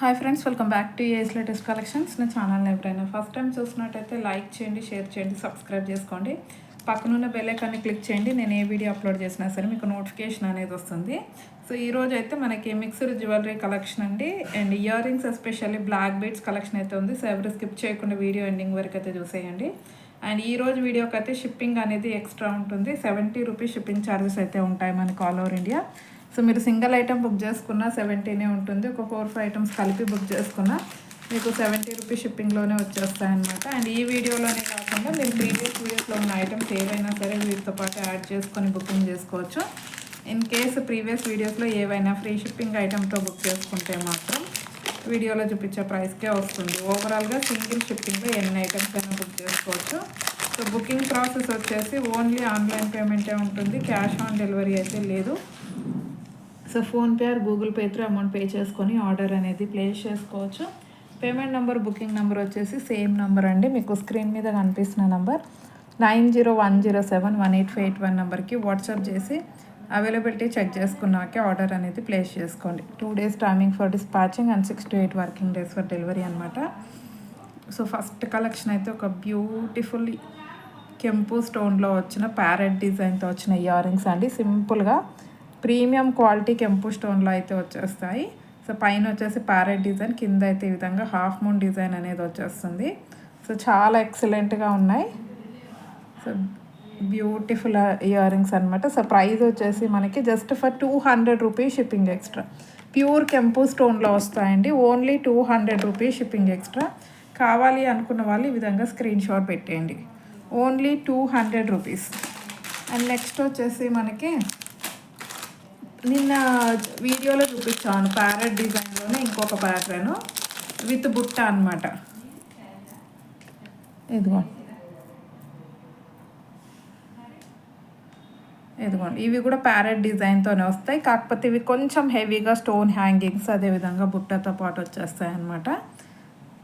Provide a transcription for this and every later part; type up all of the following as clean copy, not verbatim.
Hi friends, welcome back to ace latest collections. నా ఛానల్ని ఎవరైనా ఫస్ట్ టైం చూసినట్టయితే లైక్ చేయండి, షేర్ చేయండి, సబ్స్క్రైబ్ చేసుకోండి. పక్కనున్న బెల్ ఐకాన్ని క్లిక్ చేయండి. నేను ఏ వీడియో అప్లోడ్ చేసినా సరే మీకు నోటిఫికేషన్ అనేది వస్తుంది. సో ఈరోజు అయితే మనకి మిక్స్డ్ జ్యువెలరీ కలెక్షన్ అండి, and ear rings especially black beads collection అయితే ఉంది. సో ఎవరు స్కిప్ చేయకుండా వీడియో ఎండింగ్ వరకు అయితే చూసేయండి. అండ్ ఈరోజు వీడియోకి అయితే షిప్పింగ్ అనేది ఎక్స్ట్రా ఉంటుంది. 70 రూపీస్ షిప్పింగ్ ఛార్జెస్ అయితే ఉంటాయి మనకి ఆల్ ఓవర్ ఇండియా. సో మీరు సింగిల్ ఐటమ్ బుక్ చేసుకున్న 70 ఉంటుంది. ఒక 4-5 ఐటమ్స్ కలిపి బుక్ చేసుకున్న మీకు 70 రూపీస్ షిప్పింగ్లోనే వచ్చేస్తాయన్నమాట. అండ్ ఈ వీడియోలోనే కాకుండా మీరు ప్రీవియస్ వీడియోస్లో ఉన్న ఐటమ్స్ ఏవైనా సరే వీటితో పాటు యాడ్ చేసుకొని బుకింగ్ చేసుకోవచ్చు. ఇన్ కేసు ప్రీవియస్ వీడియోస్లో ఏవైనా ఫ్రీ షిప్పింగ్ ఐటమ్తో బుక్ చేసుకుంటే మాత్రం వీడియోలో చూపించే ప్రైస్కే వస్తుంది. ఓవరాల్గా సింగిల్ షిప్పింగ్లో ఎన్ని ఐటమ్స్ అయినా బుక్ చేసుకోవచ్చు. సో బుకింగ్ ప్రాసెస్ వచ్చేసి ఓన్లీ ఆన్లైన్ పేమెంటే ఉంటుంది, క్యాష్ ఆన్ డెలివరీ అయితే లేదు. So PhonePe are Google pay through amount pay చేసుకొని ఆర్డర్ అనేది ప్లేస్ చేసుకోవచ్చు. పేమెంట్ నెంబర్, బుకింగ్ నెంబర్ వచ్చేసి సేమ్ నెంబర్ అండి, మీకు స్క్రీన్ మీద కనిపిస్తున్న నెంబర్ 9010718581 నెంబర్కి వాట్సాప్ చేసి అవైలబిలిటీ చెక్ చేసుకున్నాకే ఆర్డర్ అనేది ప్లేస్ చేసుకోండి. 2 days timing for dispatching and 6 to 8 working days for delivery అనమాట. సో ఫస్ట్ కలెక్షన్ అయితే ఒక బ్యూటిఫుల్ కెంపు స్టోన్లో వచ్చిన ప్యారెట్ డిజైన్తో వచ్చిన ఇయర్ రింగ్స్ అండి. సింపుల్గా ప్రీమియం క్వాలిటీ కెంపు స్టోన్లో అయితే వచ్చేస్తాయి. సో పైన వచ్చేసి ప్యారెట్ డిజైన్, కింద అయితే ఈ విధంగా హాఫ్ మూన్ డిజైన్ అనేది వచ్చేస్తుంది. సో చాలా ఎక్సలెంట్గా ఉన్నాయి. సో బ్యూటిఫుల్ ఇయర్ రింగ్స్ అనమాట. సో ప్రైస్ వచ్చేసి మనకి just for 200 rupees shipping extra. Pure కెంపు స్టోన్లో వస్తాయండి. Only 200 rupees shipping extra. కావాలి అనుకున్న వాళ్ళు ఈ విధంగా స్క్రీన్ షాట్ పెట్టేయండి. Only 200 rupees. అండ్ నెక్స్ట్ వచ్చేసి మనకి నిన్న వీడియోలో చూపించాను ప్యారెట్ డిజైన్లోనే ఇంకొక ప్యాటర్న్ విత్ బుట్ట అనమాట. ఇదిగోండి ఇవి కూడా ప్యారెట్ డిజైన్తోనే వస్తాయి, కాకపోతే ఇవి కొంచెం హెవీగా స్టోన్ హ్యాంగింగ్స్ అదేవిధంగా బుట్టతో పాటు వచ్చేస్తాయి అన్నమాట.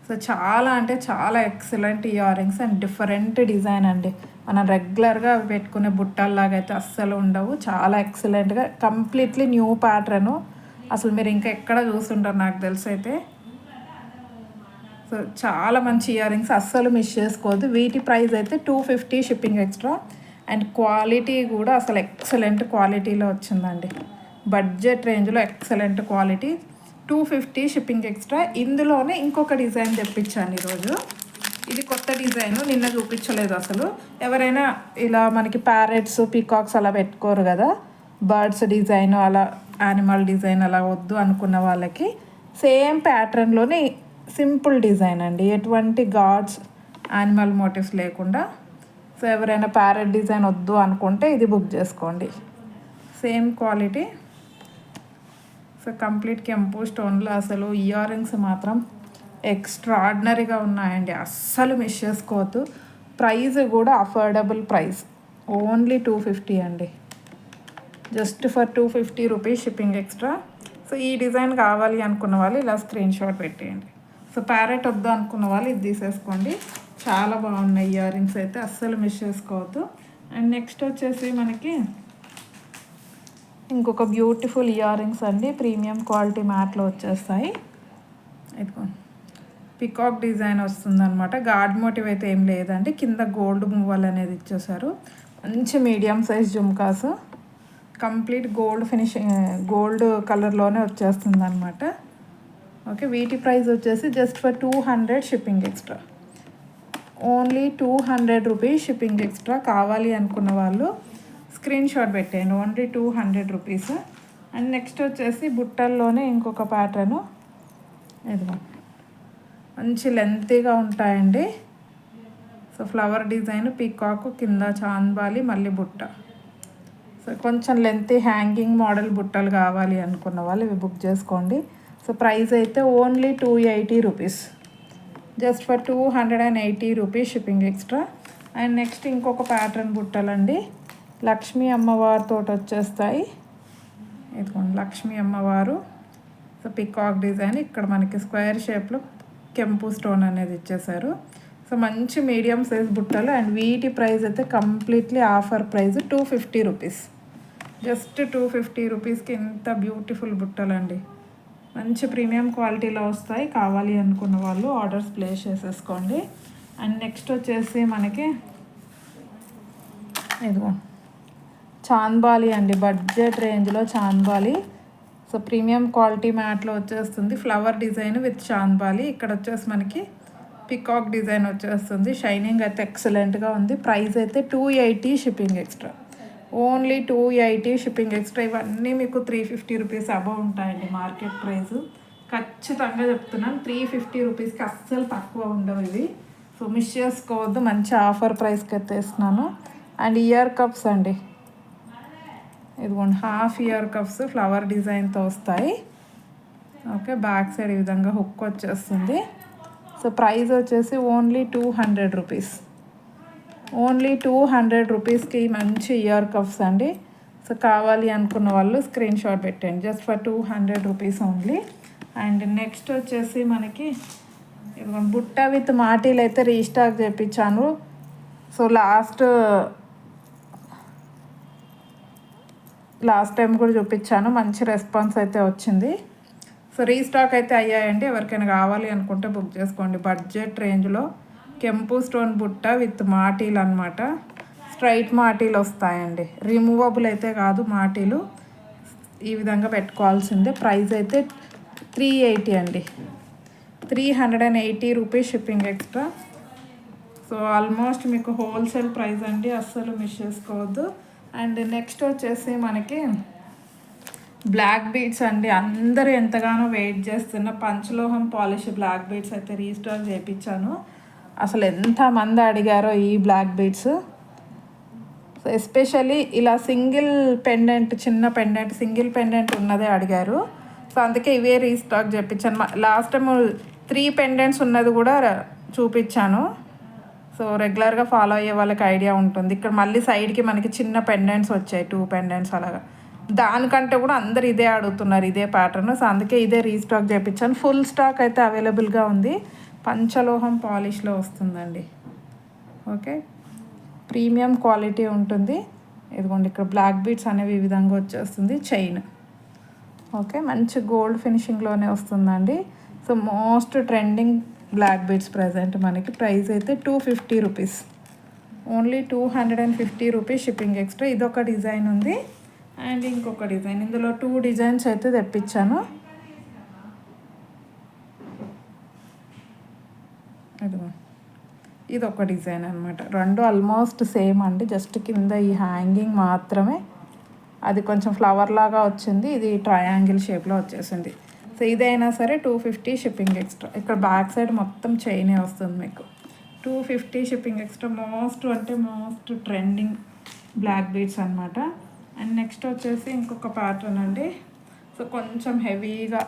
సో చాలా అంటే చాలా excellent ear rings and different design అండి. మనం రెగ్యులర్గా పెట్టుకునే బుట్టల్లాగా అయితే అస్సలు ఉండవు. చాలా ఎక్సలెంట్గా కంప్లీట్లీ న్యూ ప్యాటర్ను. అసలు మీరు ఇంకా ఎక్కడ చూస్తుంటారు నాకు తెలిసి అయితే. సో చాలా మంచి ఇయర్ రింగ్స్, అస్సలు మిస్ చేసుకోవద్దు. వీటి ప్రైస్ అయితే 250 షిప్పింగ్ ఎక్స్ట్రా. అండ్ క్వాలిటీ కూడా అసలు ఎక్సలెంట్ క్వాలిటీలో వచ్చిందండి. బడ్జెట్ రేంజ్లో ఎక్సలెంట్ క్వాలిటీ. 250 shipping extra. ఇందులోనే ఇంకొక డిజైన్ తెప్పించాను ఈరోజు. ఇది కొత్త డిజైన్, నిన్న చూపించలేదు అసలు. ఎవరైనా ఇలా మనకి ప్యారెట్స్, పీకాక్స్ అలా పెట్టుకోరు కదా, బర్డ్స్ డిజైన్ అలా యానిమల్ డిజైన్ అలా వద్దు అనుకున్న వాళ్ళకి సేమ్ ప్యాటర్న్లోనే సింపుల్ డిజైన్ అండి, ఎటువంటి గాడ్స్ యానిమల్ మోటివ్స్ లేకుండా. సో ఎవరైనా ప్యారెట్ డిజైన్ వద్దు అనుకుంటే ఇది బుక్ చేసుకోండి. Same quality. సో కంప్లీట్ కెంపు స్టోన్లో అసలు ఇయర్ రింగ్స్ మాత్రం ఎక్స్ట్రాడినరీగా ఉన్నాయండి, అస్సలు మిస్ చేసుకోవద్దు. ప్రైస్ కూడా అఫోర్డబుల్ ప్రైస్, ఓన్లీ 250 అండి. Just for 250 rupees shipping extra. So ఈ డిజైన్ కావాలి అనుకున్న వాళ్ళు ఇలా స్క్రీన్ షాట్ పెట్టేయండి. సో ప్యారెట్ వద్దు అనుకున్న వాళ్ళు ఇది తీసేసుకోండి. చాలా బాగున్నాయి ఇయర్ రింగ్స్ అయితే, అస్సలు మిస్ చేసుకోవద్దు. అండ్ నెక్స్ట్ వచ్చేసి మనకి ఇంకొక బ్యూటిఫుల్ ఇయర్ రింగ్స్ అండి, ప్రీమియం క్వాలిటీ మ్యాట్లో వచ్చేస్తాయి. ఇదిగోండి పికాక్ డిజైన్ వస్తుందన్నమాట. గాడ్ మోటివ్ అయితే ఏం లేదండి, కింద గోల్డ్ మువ్వలు అనేది ఇచ్చేసారు. మంచి medium size jhumkas, complete gold finishing, gold కలర్లోనే వచ్చేస్తుంది అనమాట. ఓకే, వీటి ప్రైస్ వచ్చేసి just for 200 shipping extra. Only 200 rupees shipping extra. కావాలి అనుకున్న వాళ్ళు స్క్రీన్ షాట్ పెట్టేయండి. Only 200 rupees. అండ్ నెక్స్ట్ వచ్చేసి బుట్టల్లోనే ఇంకొక ప్యాటర్ను. ఇదిగో మంచి లెంతీగా ఉంటాయండి. సో ఫ్లవర్ డిజైన్, పీకాక్, కింద చాంద్బాలి, మళ్ళీ బుట్ట. సో కొంచెం లెంతీ హ్యాంగింగ్ మోడల్ బుట్టలు కావాలి అనుకున్న వాళ్ళు ఇవి బుక్ చేసుకోండి. సో ప్రైస్ అయితే only 280 rupees. Just for 280 rupees shipping extra. And next ఇంకొక ప్యాటర్న్ బుట్టలండి, లక్ష్మీ అమ్మవారితో వచ్చేస్తాయి. ఇదిగోండి లక్ష్మీ అమ్మవారు. సో పికాక్ డిజైన్, ఇక్కడ మనకి స్క్వేర్ షేప్లో కెంపు స్టోన్ అనేది ఇచ్చేసారు. సో మంచి మీడియం సైజ్ బుట్టలు. అండ్ వీటి ప్రైస్ అయితే completely offer price 250 rupees. Just 250 రూపీస్కి ఇంత బ్యూటిఫుల్ బుట్టలు అండి. మంచి ప్రీమియం క్వాలిటీలో వస్తాయి. కావాలి అనుకున్న వాళ్ళు ఆర్డర్స్ ప్లేస్ చేసేసుకోండి. అండ్ నెక్స్ట్ వచ్చేసి మనకి ఇదిగో చాంద్బాలి అండి, బడ్జెట్ రేంజ్లో చాంద్బాలి. సో ప్రీమియం క్వాలిటీ మ్యాట్లో వచ్చేస్తుంది, ఫ్లవర్ డిజైన్ విత్ చాంద్బాలి. ఇక్కడ వచ్చేసి మనకి పికాక్ డిజైన్ వచ్చేస్తుంది. షైనింగ్ అయితే ఎక్సలెంట్గా ఉంది. ప్రైస్ అయితే 280 shipping extra, only 280 shipping extra. ఇవన్నీ మీకు 350 రూపీస్ అబవ్ ఉంటాయండి మార్కెట్ ప్రైస్. ఖచ్చితంగా చెప్తున్నాను, 350 రూపీస్కి అస్సలు తక్కువ ఉండవు ఇవి. సో మిస్ చేసుకోవద్దు, మంచి ఆఫర్ ప్రైస్కి అయితే ఇస్తున్నాను. అండ్ ఇయర్ కప్స్ అండి, ఇదిగోండి హాఫ్ ఇయర్ కప్స్ ఫ్లవర్ డిజైన్తో వస్తాయి. ఓకే, బ్యాక్ సైడ్ ఈ విధంగా హుక్ వచ్చేస్తుంది. సో ప్రైస్ వచ్చేసి ఓన్లీ 200 రూపీస్, ఓన్లీ 200 రూపీస్కి మంచి ఇయర్ కప్స్ అండి. సో కావాలి అనుకున్న వాళ్ళు స్క్రీన్ షాట్ పెట్టండి, just for 200 rupees only. And next వచ్చేసి మనకి ఇదిగోండి బుట్ట విత్ మాటీలు అయితే రీస్టాక్ చేయించాను. సో లాస్ట్ టైం కూడా చూపించాను, మంచి రెస్పాన్స్ అయితే వచ్చింది. సో రీస్టాక్ అయితే అయ్యాయండి. ఎవరికైనా కావాలి అనుకుంటే బుక్ చేసుకోండి. బడ్జెట్ రేంజ్లో కెంపు స్టోన్ బుట్ట విత్ మాటీలు అనమాట. స్ట్రైట్ మాటీలు వస్తాయండి, రిమూవబుల్ అయితే కాదు మాటీలు. ఈ విధంగా పెట్టుకోవాల్సిందే. ప్రైస్ అయితే 380 అండి, 380 rupees shipping extra. So almost మీకు హోల్సేల్ ప్రైస్ అండి, అస్సలు మిస్ చేసుకోవద్దు. అండ్ నెక్స్ట్ వచ్చేసి మనకి బ్లాక్ బీడ్స్ అండి. అందరూ ఎంతగానో వెయిట్ చేస్తున్న పంచలోహం పాలిష్ బ్లాక్ బీడ్స్ అయితే రీస్టాక్ చేయించాను. అసలు ఎంతమంది అడిగారో ఈ బ్లాక్ బీడ్స్. సో ఎస్పెషల్లీ ఇలా సింగిల్ పెండెంట్, చిన్న పెండెంట్, సింగిల్ పెండెంట్ ఉన్నదే అడిగారు. సో అందుకే ఇవే రీస్టాక్ చేయించాను. లాస్ట్ టైం 3 పెండెంట్స్ ఉన్నది కూడా చూపించాను. సో రెగ్యులర్గా ఫాలో అయ్యే వాళ్ళకి ఐడియా ఉంటుంది. ఇక్కడ మళ్ళీ సైడ్కి మనకి చిన్న పెండెంట్స్ వచ్చాయి, 2 పెండెంట్స్ అలాగా. దానికంటే కూడా అందరు ఇదే అడుగుతున్నారు, ఇదే ప్యాటర్న్. సో అందుకే ఇదే రీస్టాక్ చేయించాను. ఫుల్ స్టాక్ అయితే అవైలబుల్గా ఉంది. పంచలోహం పాలిష్లో వస్తుందండి. ఓకే, ప్రీమియం క్వాలిటీ ఉంటుంది. ఇదిగోండి ఇక్కడ బ్లాక్ బీడ్స్ అనేవి ఈ విధంగా వచ్చేస్తుంది. చైన్ ఓకే, మంచి గోల్డ్ ఫినిషింగ్లోనే వస్తుందండి. So most trending black beads present మనకి. ప్రైస్ అయితే 250 rupees, only 250 rupees shipping extra. ఇదొక డిజైన్ ఉంది అండ్ ఇంకొక డిజైన్, ఇందులో 2 డిజైన్స్ అయితే తెప్పించాను. ఇదొక డిజైన్ అనమాట. రెండు ఆల్మోస్ట్ సేమ్ అండి, జస్ట్ కింద ఈ హ్యాంగింగ్ మాత్రమే అది కొంచెం ఫ్లవర్ లాగా వచ్చింది, ఇది ట్రయాంగిల్ షేప్లో వచ్చేసింది. సో ఇదైనా సరే 250 షిప్పింగ్ ఎక్స్ట్రా. ఇక్కడ బ్యాక్ సైడ్ మొత్తం చైనే వస్తుంది మీకు. 250 shipping extra. Most trending black beads అనమాట. అండ్ నెక్స్ట్ వచ్చేసి ఇంకొక ప్యాటర్న్ అండి. సో కొంచెం హెవీగా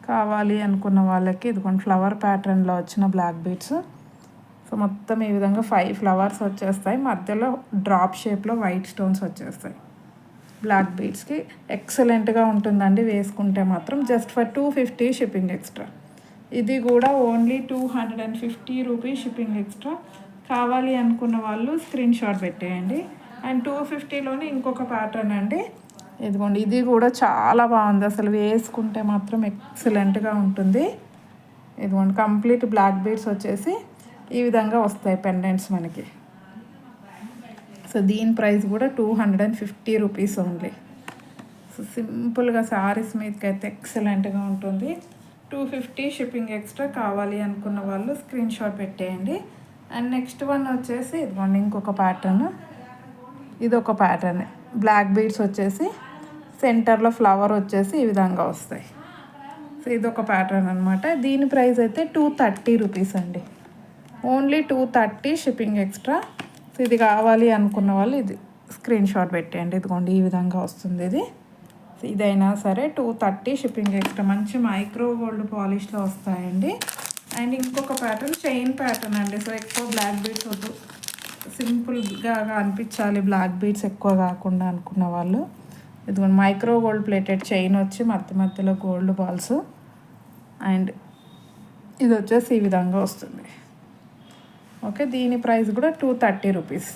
కావాలి అనుకున్న వాళ్ళకి ఇదిగోండి ఫ్లవర్ ప్యాటర్న్లో వచ్చిన బ్లాక్ బీడ్స్. సో మొత్తం ఈ విధంగా 5 ఫ్లవర్స్ వచ్చేస్తాయి, మధ్యలో డ్రాప్ షేప్లో వైట్ స్టోన్స్ వచ్చేస్తాయి. బ్లాక్ బీడ్స్కి ఎక్సలెంట్గా ఉంటుందండి వేసుకుంటే మాత్రం. Just for 250 shipping extra. ఇది కూడా ఓన్లీ 250 రూపీస్ షిప్పింగ్ ఎక్స్ట్రా. కావాలి అనుకున్న వాళ్ళు స్క్రీన్ షాట్ పెట్టేయండి. అండ్ 250లోనే ఇంకొక ప్యాటర్న్ అండి, ఇదిగోండి ఇది కూడా చాలా బాగుంది, అసలు వేసుకుంటే మాత్రం ఎక్సలెంట్గా ఉంటుంది. ఇదిగోండి కంప్లీట్ బ్లాక్ బీడ్స్ వచ్చేసి ఈ విధంగా వస్తాయి పెండెంట్స్ మనకి. సో దీని ప్రైస్ కూడా 250 రూపీస్ ఓన్లీ. సో సింపుల్గా శారీస్ మీదకి అయితే ఎక్సలెంట్గా ఉంటుంది. 250 షిప్పింగ్ ఎక్స్ట్రా. కావాలి అనుకున్న వాళ్ళు స్క్రీన్ షాట్ పెట్టేయండి. అండ్ నెక్స్ట్ వన్ వచ్చేసి ఇదిగోండి ఇంకొక ప్యాటర్న్. ఇది ఒక ప్యాటర్న్, బ్లాక్ బీడ్స్ వచ్చేసి సెంటర్లో ఫ్లవర్ వచ్చేసి ఈ విధంగా వస్తాయి. సో ఇదొక ప్యాటర్న్ అనమాట. దీని ప్రైస్ అయితే 230 రూపీస్ అండి, ఓన్లీ 230 షిప్పింగ్ ఎక్స్ట్రా. సో ఇది కావాలి అనుకున్న వాళ్ళు ఇది స్క్రీన్ షాట్ పెట్టేయండి. ఇదిగోండి ఈ విధంగా వస్తుంది ఇది. సో ఇదైనా సరే 230 షిప్పింగ్ ఎక్స్ట్రా. మంచి మైక్రో గోల్డ్ పాలిష్లో వస్తాయండి. అండ్ ఇంకొక ప్యాటర్న్ చైన్ ప్యాటర్న్ అండి. సో ఎక్కువ బ్లాక్ బీడ్స్ వద్దు, సింపుల్గా అనిపించాలి బ్లాక్ బీడ్స్ ఎక్కువ కాకుండా అనుకున్న వాళ్ళు ఇదిగోండి మైక్రో గోల్డ్ ప్లేటెడ్ చైన్ వచ్చి మధ్యలో గోల్డ్ బాల్స్. అండ్ ఇది వచ్చేసి ఈ విధంగా వస్తుంది. ఓకే, దీని ప్రైస్ కూడా 230 రూపీస్.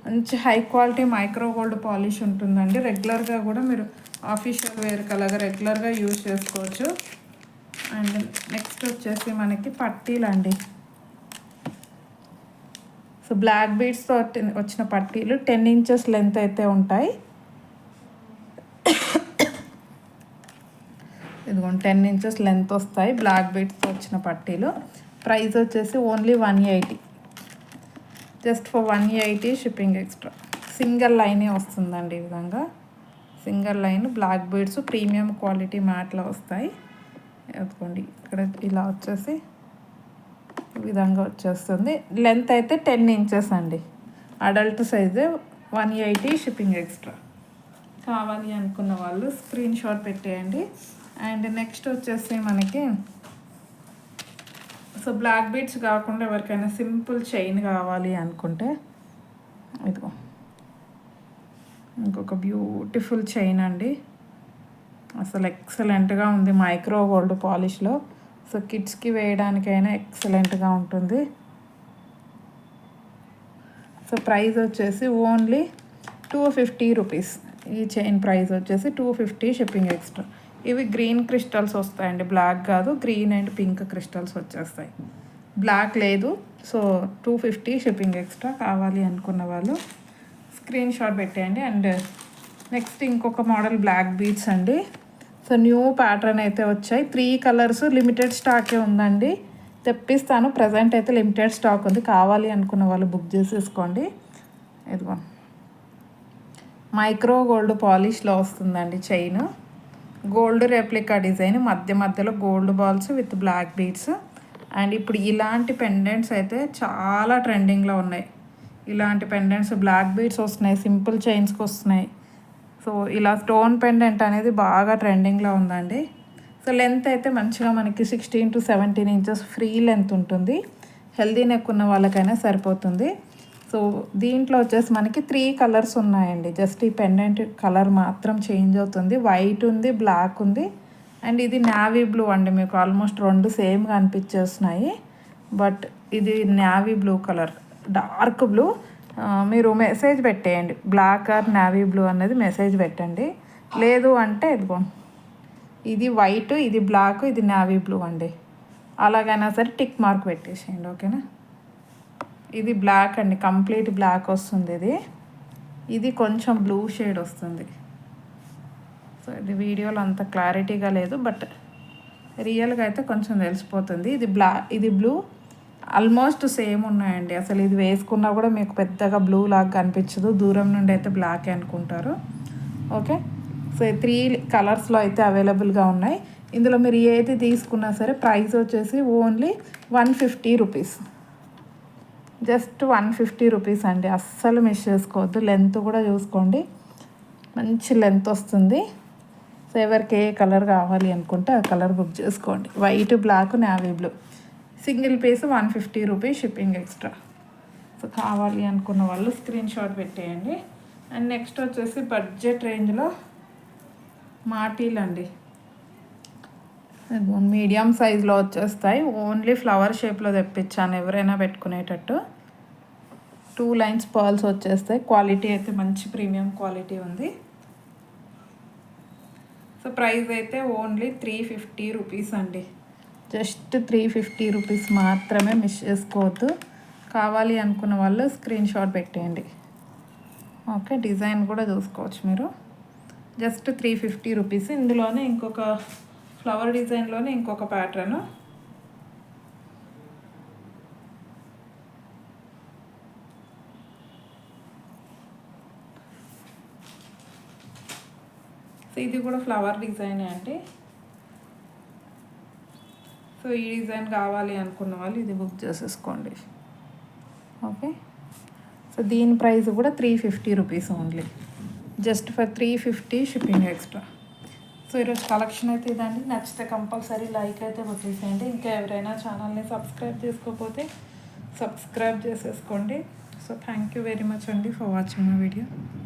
మంచి high quality micro gold polish ఉంటుందండి. రెగ్యులర్గా కూడా మీరు ఆఫీషియల్ వేర్ అలాగా రెగ్యులర్గా యూజ్ చేసుకోవచ్చు. అండ్ నెక్స్ట్ వచ్చేసి మనకి పట్టీలు అండి. సో బ్లాక్ బీడ్స్తో వచ్చిన పట్టీలు 10 ఇంచెస్ లెంత్ అయితే ఉంటాయి. ఇదిగోండి 10 ఇంచెస్ లెంత్ వస్తాయి బ్లాక్ బీడ్స్తో వచ్చిన పట్టీలు. ప్రైస్ వచ్చేసి ఓన్లీ 180, జస్ట్ ఫర్ 180 షిప్పింగ్ ఎక్స్ట్రా. సింగిల్ లైనే వస్తుందండి. ఈ విధంగా single line black beads premium quality మ్యాట్లో వస్తాయి. ఎత్తుకోండి ఇక్కడ ఇలా వచ్చేసి ఈ విధంగా వచ్చేస్తుంది. లెంత్ అయితే 10 ఇంచెస్ అండి. Adult size 180 shipping extra. కావాలి అనుకున్న వాళ్ళు స్క్రీన్ షాట్ పెట్టేయండి. అండ్ నెక్స్ట్ వచ్చేసి మనకి సో బ్లాక్ బీడ్స్ కాకుండా ఎవరికైనా సింపుల్ చైన్ కావాలి అనుకుంటే ఇదిగో ఇంకొక బ్యూటిఫుల్ చైన్ అండి. అసలు ఎక్సలెంట్గా ఉంది మైక్రో గోల్డ్ పాలిష్లో. సో కిడ్స్కి వేయడానికైనా ఎక్సలెంట్గా ఉంటుంది. సో ప్రైస్ వచ్చేసి ఓన్లీ 250 రూపీస్. ఈ చైన్ ప్రైస్ వచ్చేసి 250 షిప్పింగ్ ఎక్స్ట్రా. ఇవి గ్రీన్ క్రిస్టల్స్ వస్తాయండి, బ్లాక్ కాదు, గ్రీన్ అండ్ పింక్ క్రిస్టల్స్ వచ్చేస్తాయి. బ్లాక్ లేదు. So 250 shipping extra. కావాలి అనుకున్న వాళ్ళు స్క్రీన్ షాట్ పెట్టేయండి. అండ్ నెక్స్ట్ ఇంకొక మోడల్ బ్లాక్ బీడ్స్ అండి. సో న్యూ ప్యాటర్న్ అయితే వచ్చాయి. 3 కలర్స్ లిమిటెడ్ స్టాకే ఉందండి. తెప్పిస్తాను. ప్రజెంట్ అయితే లిమిటెడ్ స్టాక్ ఉంది. కావాలి అనుకున్న వాళ్ళు బుక్ చేసేసుకోండి. ఇదిగో మైక్రో గోల్డ్ పాలిష్లో వస్తుందండి చైన్. గోల్డ్ రెప్లికా డిజైన్, మధ్యలో gold balls with black beads. And ఇప్పుడు ఇలాంటి పెండెంట్స్ అయితే చాలా ట్రెండింగ్లో ఉన్నాయి. ఇలాంటి పెండెంట్స్ బ్లాక్ బీడ్స్ వస్తున్నాయి, సింపుల్ చైన్స్కి వస్తున్నాయి. సో ఇలా స్టోన్ పెండెంట్ అనేది బాగా ట్రెండింగ్లో ఉందండి. సో లెంత్ అయితే మంచిగా మనకి 16 to 17 ఇంచెస్ ఫ్రీ లెంత్ ఉంటుంది. హెల్దీ నెక్ ఉన్న వాళ్ళకైనా సరిపోతుంది. సో దీంట్లో వచ్చేసి మనకి 3 కలర్స్ ఉన్నాయండి. జస్ట్ ఈ పెండెంట్ కలర్ మాత్రం చేంజ్ అవుతుంది. వైట్ ఉంది, బ్లాక్ ఉంది, అండ్ ఇది నావీ బ్లూ అండి. మీకు ఆల్మోస్ట్ 2 సేమ్గా అనిపించేస్తున్నాయి. బట్ ఇది navy blue colour, dark blue. మీరు మెసేజ్ పెట్టేయండి, బ్లాక్ ఆర్ నావీ బ్లూ అనేది మెసేజ్ పెట్టండి. లేదు అంటే ఇదిగో ఇది వైట్, ఇది బ్లాక్, ఇది నావీ బ్లూ అండి. అలాగైనా సరే టిక్ మార్క్ పెట్టేసేయండి. ఓకేనా. ఇది బ్లాక్ అండి, కంప్లీట్ బ్లాక్ వస్తుంది. ఇది కొంచెం బ్లూ షేడ్ వస్తుంది. సో ఇది వీడియోలో అంత క్లారిటీగా లేదు, బట్ రియల్గా అయితే కొంచెం తెలిసిపోతుంది. ఇది బ్లూ ఆల్మోస్ట్ సేమ్ ఉన్నాయండి. అసలు ఇది వేసుకున్నా కూడా మీకు పెద్దగా బ్లూ లాగా కనిపించదు. దూరం నుండి అయితే బ్లాక్ అనుకుంటారు. ఓకే. సో 3 కలర్స్లో అయితే అవైలబుల్గా ఉన్నాయి. ఇందులో మీరు ఏది తీసుకున్నా సరే ప్రైస్ వచ్చేసి ఓన్లీ 150 రూపీస్. జస్ట్ 150 రూపీస్ అండి. అస్సలు మిస్ చేసుకోవద్దు. లెంత్ కూడా చూసుకోండి, మంచి లెంత్ వస్తుంది. సో ఎవరికి ఏ కలర్ కావాలి అనుకుంటే ఆ కలర్ బుక్ చేసుకోండి. White, black, navy blue. Single piece 150 rupees shipping extra. So కావాలి అనుకున్న వాళ్ళు స్క్రీన్ షాట్ పెట్టేయండి. అండ్ నెక్స్ట్ వచ్చేసి బడ్జెట్ రేంజ్లో మాటీలు అండి. మీడియం సైజులో వచ్చేస్తాయి. ఓన్లీ ఫ్లవర్ షేప్లో తెప్పించాను, ఎవరైనా పెట్టుకునేటట్టు. 2 లైన్స్ పర్ల్స్ వచ్చేస్తాయి. క్వాలిటీ అయితే మంచి ప్రీమియం క్వాలిటీ ఉంది. సో ప్రైస్ అయితే ఓన్లీ 350 రూపీస్ అండి. జస్ట్ 350 రూపీస్ మాత్రమే, మిస్ చేసుకోవద్దు. కావాలి అనుకున్న వాళ్ళు స్క్రీన్ షాట్ పెట్టేయండి. ఓకే. డిజైన్ కూడా చూసుకోవచ్చు మీరు. Just 350 rupees. ఇందులోనే ఇంకొక ఫ్లవర్ డిజైన్లోనే ఇంకొక ప్యాటర్న్. సో ఇది కూడా ఫ్లవర్ డిజైనే అండి. సో ఈ డిజైన్ కావాలి అనుకున్న వాళ్ళు ఇది బుక్ చేసేసుకోండి. ఓకే. సో దీని ప్రైస్ కూడా 350 rupees only. Just for 350 shipping extra. So ఈరోజు కలెక్షన్ అయితే ఇదండి. నచ్చితే కంపల్సరీ లైక్ అయితే కొట్టేసేయండి. ఇంకా ఎవరైనా ఛానల్ని సబ్స్క్రైబ్ చేసుకోకపోతే సబ్స్క్రైబ్ చేసేసుకోండి. So thank you very much అండి ఫర్ వాచింగ్ మై వీడియో.